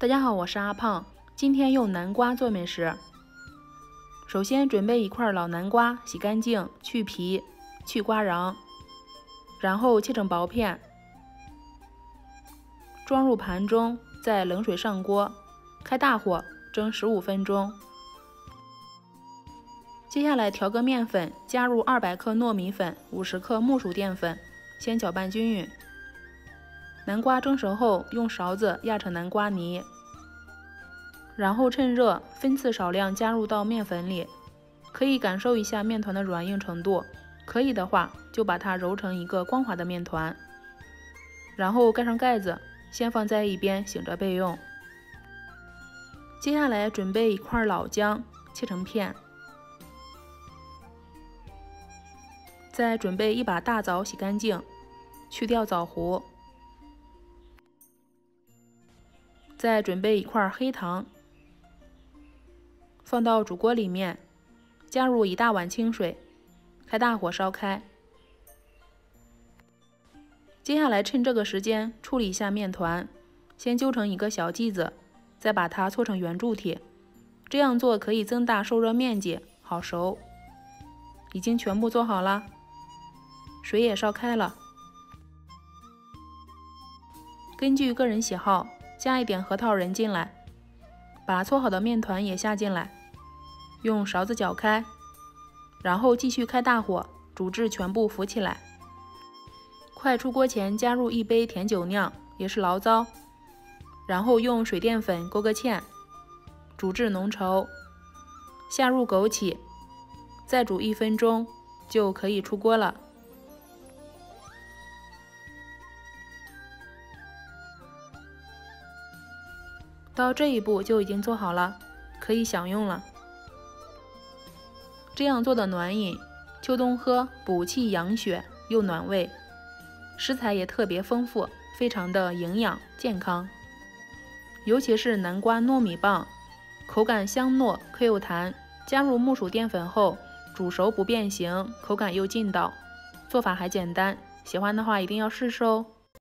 大家好，我是阿胖，今天用南瓜做美食。首先准备一块老南瓜，洗干净，去皮，去瓜瓤，然后切成薄片，装入盘中，在冷水上锅，开大火蒸15分钟。接下来调个面粉，加入200克糯米粉、50克木薯淀粉，先搅拌均匀。南瓜蒸熟后，用勺子压成南瓜泥，然后趁热分次少量加入到面粉里，可以感受一下面团的软硬程度，可以的话就把它揉成一个光滑的面团，然后盖上盖子，先放在一边醒着备用。接下来准备一块老姜，切成片，再准备一把大枣，洗干净，去掉枣核。再准备一块黑糖，放到煮锅里面，加入1大碗清水，开大火烧开。接下来趁这个时间处理一下面团，先揪成一个小剂子，再把它搓成圆柱体，这样做可以增大受热面积，好熟。已经全部做好了，水也烧开了。根据个人喜好，加一点核桃仁进来，把搓好的面团也下进来，用勺子搅开，然后继续开大火煮至全部浮起来。快出锅前加入1杯甜酒酿，也是醪糟，然后用水淀粉勾个芡，煮至浓稠，下入枸杞，再煮1分钟就可以出锅了。到这一步就已经做好了，可以享用了。这样做的暖饮，秋冬喝补气养血又暖胃，食材也特别丰富，非常的营养健康。尤其是南瓜糯米棒，口感香糯 Q 弹，加入木薯淀粉后煮熟不变形，口感又劲道，做法还简单，喜欢的话一定要试试哦。